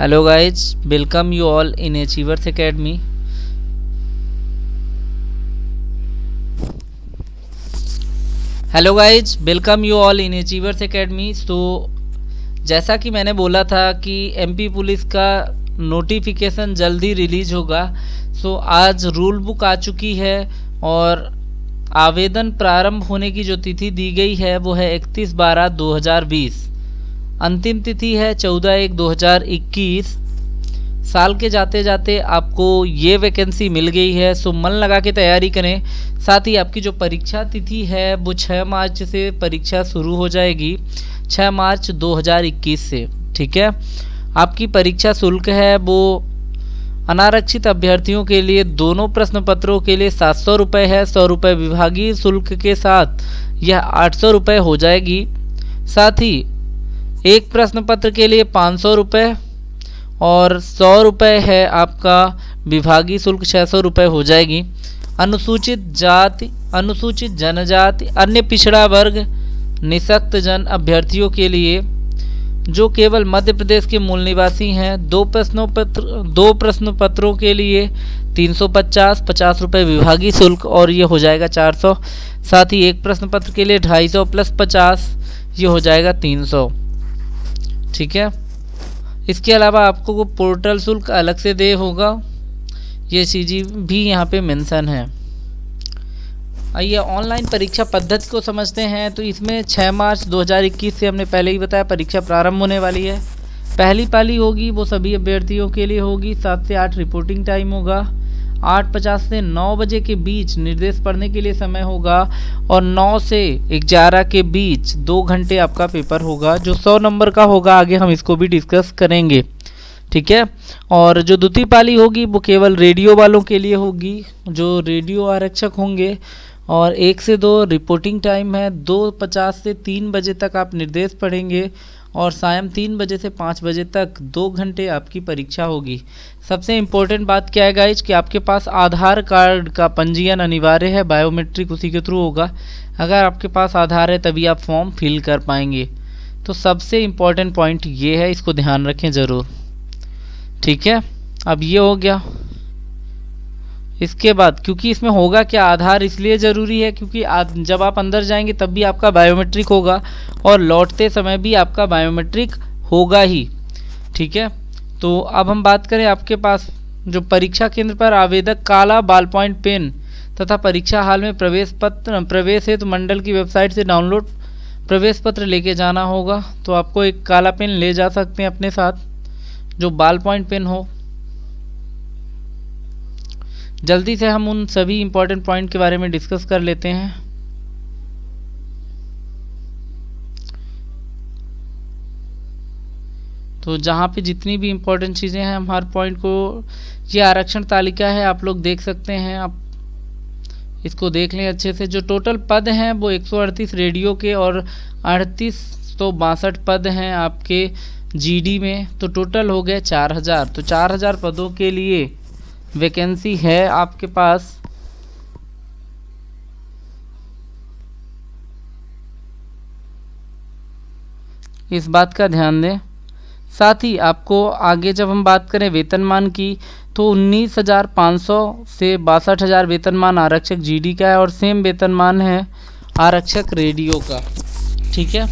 Hello guys, welcome you all in Achievers Academy. Hello guys, welcome you all in achievers academy. जैसा कि मैंने बोला था कि एमपी पुलिस का नोटिफिकेशन जल्दी रिलीज होगा। आज रूल बुक आ चुकी है और आवेदन प्रारंभ होने की जो तिथि दी गई है वो है 31/12/2020। अंतिम तिथि है 14/1/2021। साल के जाते जाते आपको ये वैकेंसी मिल गई है, मन लगा के तैयारी करें। साथ ही आपकी जो परीक्षा तिथि है वो 6 मार्च से परीक्षा शुरू हो जाएगी, 6 मार्च 2021 से। ठीक है, आपकी परीक्षा शुल्क है वो अनारक्षित अभ्यर्थियों के लिए दोनों प्रश्न पत्रों के लिए 700 रुपये है। 100 रुपये विभागीय शुल्क के साथ यह 800 रुपये हो जाएगी। साथ ही एक प्रश्न पत्र के लिए 500 रुपये और 100 रुपये है आपका विभागीय शुल्क, 600 रुपये हो जाएगी। अनुसूचित जाति, अनुसूचित जनजाति, अन्य पिछड़ा वर्ग, निःशक्त जन अभ्यर्थियों के लिए जो केवल मध्य प्रदेश के मूल निवासी हैं, दो प्रश्न पत्रों के लिए 350 रुपये विभागीय शुल्क और ये हो जाएगा 400। साथ ही एक प्रश्न पत्र के लिए 250 + 50 ये हो जाएगा 300। ठीक है, इसके अलावा आपको पोर्टल शुल्क अलग से दे होगा, ये चीज़ें भी यहाँ पे मेंशन है। आइए ऑनलाइन परीक्षा पद्धति को समझते हैं। तो इसमें 6 मार्च 2021 से हमने पहले ही बताया परीक्षा प्रारंभ होने वाली है। पहली पाली होगी वो सभी अभ्यर्थियों के लिए होगी। 7 से 8 रिपोर्टिंग टाइम होगा, 8:50 से 9 बजे के बीच निर्देश पढ़ने के लिए समय होगा और 9 से 11 के बीच 2 घंटे आपका पेपर होगा जो 100 नंबर का होगा। आगे हम इसको भी डिस्कस करेंगे। ठीक है, और जो द्वितीय पाली होगी वो केवल रेडियो वालों के लिए होगी, जो रेडियो आरक्षक होंगे। और 1 से 2 रिपोर्टिंग टाइम है, 2:50 से 3 बजे तक आप निर्देश पढ़ेंगे और सायं 3 बजे से 5 बजे तक 2 घंटे आपकी परीक्षा होगी। सबसे इम्पोर्टेंट बात क्या है गाइज कि आपके पास आधार कार्ड का पंजीयन अनिवार्य है, बायोमेट्रिक उसी के थ्रू होगा। अगर आपके पास आधार है तभी आप फॉर्म फिल कर पाएंगे। तो सबसे इम्पोर्टेंट पॉइंट ये है, इसको ध्यान रखें ज़रूर। ठीक है, अब ये हो गया। इसके बाद क्योंकि इसमें होगा क्या, आधार इसलिए ज़रूरी है क्योंकि जब आप अंदर जाएंगे तब भी आपका बायोमेट्रिक होगा और लौटते समय भी आपका बायोमेट्रिक होगा ही। ठीक है, तो अब हम बात करें आपके पास जो परीक्षा केंद्र पर आवेदक काला बॉल पॉइंट पेन तथा परीक्षा हॉल में प्रवेश हेतु मंडल की वेबसाइट से डाउनलोड प्रवेश पत्र लेके जाना होगा। तो आपको एक काला पेन ले जा सकते हैं अपने साथ, जो बॉल पॉइंट पेन हो। जल्दी से हम उन सभी इम्पोर्टेंट पॉइंट के बारे में डिस्कस कर लेते हैं। तो जहाँ पे जितनी भी इम्पोर्टेंट चीज़ें हैं हम हर पॉइंट को, ये आरक्षण तालिका है, आप लोग देख सकते हैं, आप इसको देख लें अच्छे से। जो टोटल पद हैं वो 138 रेडियो के और 3862 पद हैं आपके जीडी में। तो टोटल हो गए 4000। तो 4000 पदों के लिए वैकेंसी है आपके पास। इस बात का ध्यान दें। साथ ही आपको आगे जब हम बात करें वेतनमान की तो 19,500 से 62,000 वेतनमान आरक्षक जीडी का है और सेम वेतनमान है आरक्षक रेडियो का। ठीक है,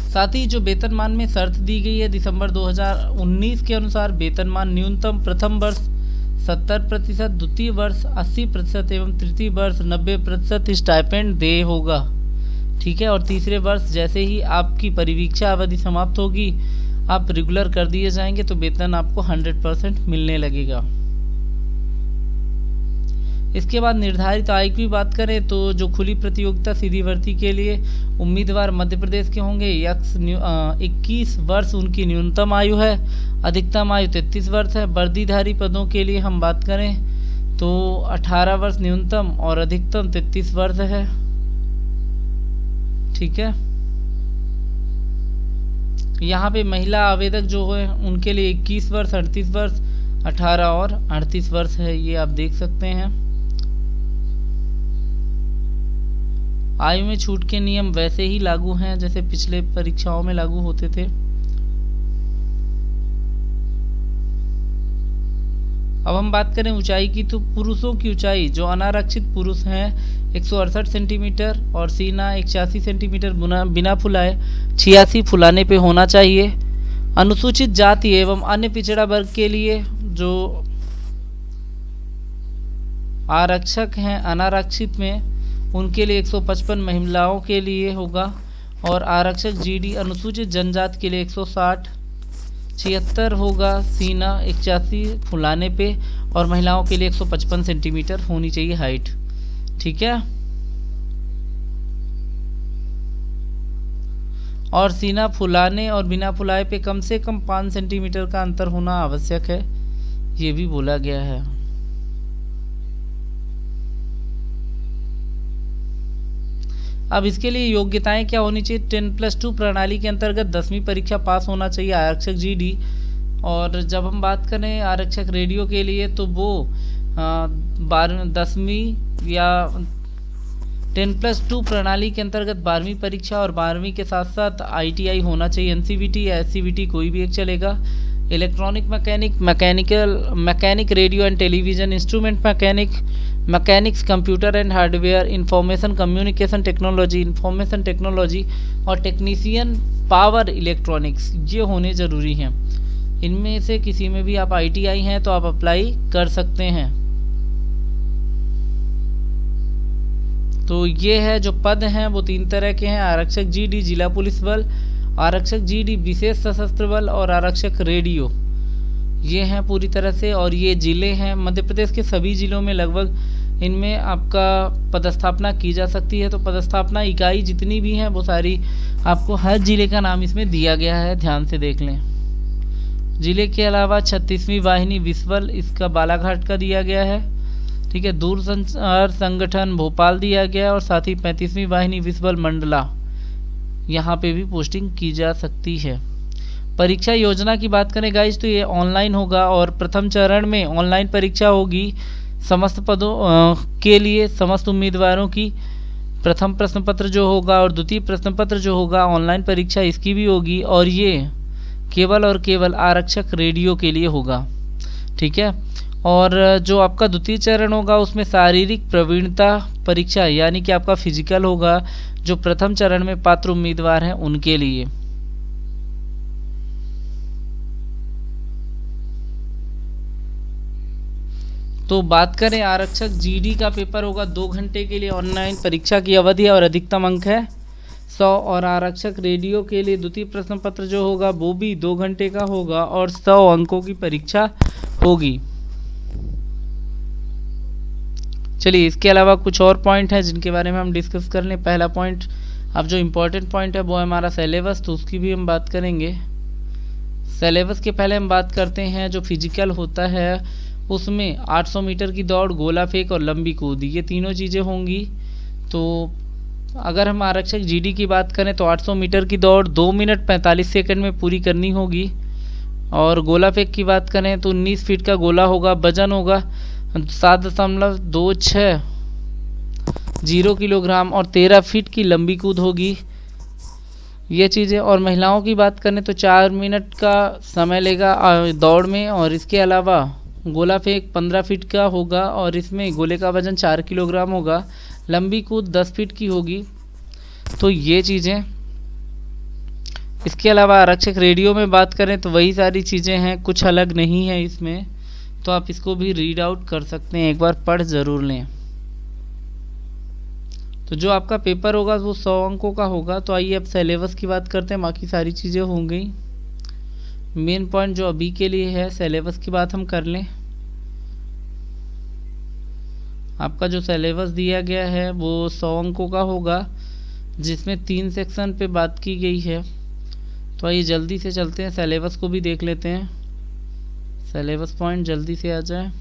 साथ ही जो वेतनमान में शर्त दी गई है दिसंबर 2019 के अनुसार वेतनमान न्यूनतम प्रथम वर्ष 70%, द्वितीय वर्ष 80% एवं तृतीय वर्ष 90% स्टाइपेंड दे होगा। ठीक है, और तीसरे वर्ष जैसे ही आपकी परिवीक्षा अवधि समाप्त होगी, आप रेगुलर कर दिए जाएंगे तो वेतन आपको 100% मिलने लगेगा। इसके बाद निर्धारित आयु की बात करें तो जो खुली प्रतियोगिता सीधी भर्ती के लिए उम्मीदवार मध्य प्रदेश के होंगे, 21 वर्ष उनकी न्यूनतम आयु है, अधिकतम आयु 33 वर्ष है। वर्दीधारी पदों के लिए हम बात करें तो 18 वर्ष न्यूनतम और अधिकतम 33 वर्ष है। ठीक है, यहाँ पे महिला आवेदक जो है उनके लिए 21 वर्ष, 38 वर्ष, 18 और 38 वर्ष है, ये आप देख सकते हैं। आयु में छूट के नियम वैसे ही लागू हैं जैसे पिछले परीक्षाओं में लागू होते थे। अब हम बात करें ऊंचाई की, तो पुरुषों की ऊंचाई जो अनारक्षित पुरुष हैं 168 सेंटीमीटर और सीना 81 सेंटीमीटर बिना फुलाए 86 फुलाने पे होना चाहिए। अनुसूचित जाति एवं अन्य पिछड़ा वर्ग के लिए जो आरक्षक हैं अनारक्षित में, उनके लिए 155 महिलाओं के लिए होगा। और आरक्षक जीडी अनुसूचित जनजाति के लिए 160 76 होगा सीना 81 फुलाने पे, और महिलाओं के लिए 155 सेंटीमीटर होनी चाहिए हाइट। ठीक है, और सीना फुलाने और बिना फुलाए पे कम से कम 5 सेंटीमीटर का अंतर होना आवश्यक है, ये भी बोला गया है। अब इसके लिए योग्यताएं क्या होनी चाहिए? 10+2 प्रणाली के अंतर्गत 10वीं परीक्षा पास होना चाहिए आरक्षक जीडी। और जब हम बात करें आरक्षक रेडियो के लिए, तो वो 10वीं या 10+2 प्रणाली के अंतर्गत 12वीं परीक्षा और 12वीं के साथ साथ ITI होना चाहिए। NCVT या SCVT कोई भी एक चलेगा। Electronic mechanic radio and television, instrument mechanics computer and hardware, information communication technology, information technology और टेक्नीशियन पावर इलेक्ट्रॉनिक्स, ये होने ज़रूरी हैं। इनमें से किसी में भी आप ITI हैं तो आप अप्लाई कर सकते हैं। तो ये है जो पद हैं वो 3 तरह के हैं: आरक्षक जीडी जिला पुलिस बल, आरक्षक जीडी विशेष सशस्त्र बल और आरक्षक रेडियो। ये हैं पूरी तरह से, और ये जिले हैं मध्य प्रदेश के सभी जिलों में लगभग इनमें आपका पदस्थापना की जा सकती है। तो पदस्थापना इकाई जितनी भी हैं वो सारी आपको हर जिले का नाम इसमें दिया गया है, ध्यान से देख लें। जिले के अलावा 36वीं वाहिनी विसबल, इसका बालाघाट का दिया गया है। ठीक है, दूरसंचार संगठन भोपाल दिया गया है, और साथ ही 35वीं वाहिनी विसबल मंडला, यहाँ पे भी पोस्टिंग की जा सकती है। परीक्षा योजना की बात करें गाइज, तो ये ऑनलाइन होगा, और प्रथम चरण में ऑनलाइन परीक्षा होगी समस्त पदों के लिए समस्त उम्मीदवारों की। प्रथम प्रश्न पत्र जो होगा और द्वितीय प्रश्न पत्र जो होगा, ऑनलाइन परीक्षा इसकी भी होगी, और ये केवल और केवल आरक्षक रेडियो के लिए होगा। ठीक है, और जो आपका द्वितीय चरण होगा उसमें शारीरिक प्रवीणता परीक्षा यानी कि आपका फिजिकल होगा, जो प्रथम चरण में पात्र उम्मीदवार हैं उनके लिए। तो बात करें आरक्षक जीडी का पेपर होगा 2 घंटे के लिए, ऑनलाइन परीक्षा की अवधि है और अधिकतम अंक है 100। और आरक्षक रेडियो के लिए द्वितीय प्रश्न पत्र जो होगा वो भी 2 घंटे का होगा और 100 अंकों की परीक्षा होगी। चलिए, इसके अलावा कुछ और पॉइंट हैं जिनके बारे में हम डिस्कस कर लें। पहला पॉइंट, अब जो इम्पोर्टेंट पॉइंट है वो है हमारा सिलेबस, तो उसकी भी हम बात करेंगे। सिलेबस के पहले हम बात करते हैं जो फिजिकल होता है उसमें 800 मीटर की दौड़, गोला फेंक और लंबी कूद, ये तीनों चीज़ें होंगी। तो अगर हम आरक्षक जीडी की बात करें तो 800 मीटर की दौड़ 2 मिनट 45 सेकंड में पूरी करनी होगी। और गोला फेंक की बात करें तो 19 फीट का गोला होगा, वजन होगा 7.260 किलोग्राम, और 13 फीट की लंबी कूद होगी। ये चीज़ें। और महिलाओं की बात करें तो 4 मिनट का समय लेगा दौड़ में, और इसके अलावा गोला फेंक 15 फीट का होगा और इसमें गोले का वजन 4 किलोग्राम होगा। लंबी कूद 10 फीट की होगी। तो ये चीज़ें। इसके अलावा आरक्षक रेडियो में बात करें तो वही सारी चीज़ें हैं, कुछ अलग नहीं है इसमें, तो आप इसको भी रीड आउट कर सकते हैं, एक बार पढ़ ज़रूर लें। तो जो आपका पेपर होगा वो 100 अंकों का होगा। तो आइए अब सिलेबस की बात करते हैं, बाकी सारी चीज़ें हो गई। मेन पॉइंट जो अभी के लिए है सिलेबस की बात हम कर लें। आपका जो सिलेबस दिया गया है वो 100 अंकों का होगा, जिसमें 3 सेक्शन पे बात की गई है। तो आइए जल्दी से चलते हैं, सिलेबस को भी देख लेते हैं। सिलेबस पॉइंट जल्दी से आ जाए।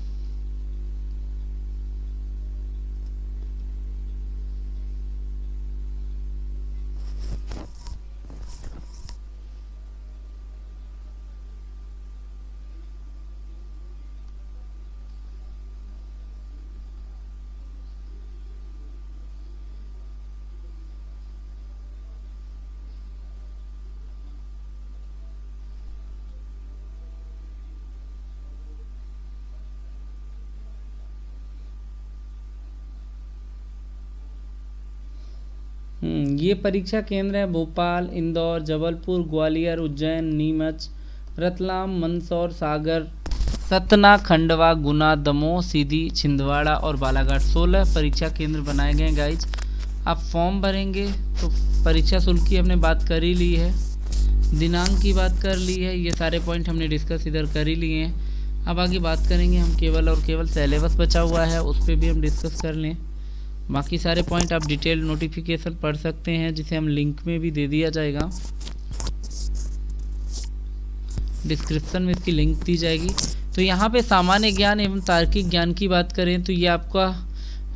ये परीक्षा केंद्र है भोपाल, इंदौर, जबलपुर, ग्वालियर, उज्जैन, नीमच, रतलाम, मंदसौर, सागर, सतना, खंडवा, गुना, दमोह, सीधी, छिंदवाड़ा और बालाघाट। 16 परीक्षा केंद्र बनाए गए गाइज। आप फॉर्म भरेंगे तो परीक्षा शुल्क की हमने बात कर ही ली है, दिनांक की बात कर ली है, ये सारे पॉइंट हमने डिस्कस इधर कर ही लिए हैं। अब आगे बात करेंगे हम केवल और केवल सिलेबस बचा हुआ है, उस पर भी हम डिस्कस कर लें। बाकी सारे पॉइंट आप डिटेल नोटिफिकेशन पढ़ सकते हैं, जिसे हम लिंक में भी दे दिया जाएगा, डिस्क्रिप्शन में इसकी लिंक दी जाएगी। तो यहाँ पे सामान्य ज्ञान एवं तार्किक ज्ञान की बात करें तो ये आपका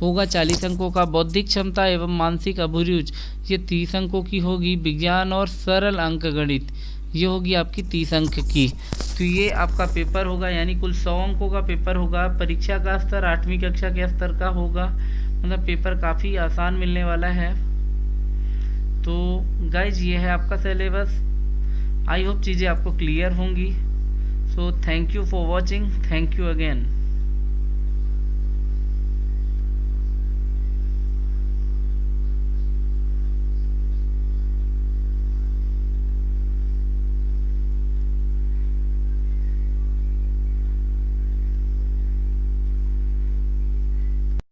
होगा 40 अंकों का। बौद्धिक क्षमता एवं मानसिक अभिरुचि ये 30 अंकों की होगी। विज्ञान और सरल अंक गणित ये होगी आपकी 30 अंक की। तो ये आपका पेपर होगा, यानी कुल 100 अंकों का पेपर होगा। परीक्षा का स्तर 8वीं कक्षा के स्तर का होगा, मतलब पेपर काफ़ी आसान मिलने वाला है। तो गाइज ये है आपका सिलेबस। आई होप चीज़ें आपको क्लियर होंगी। So thank you for watching, thank you again.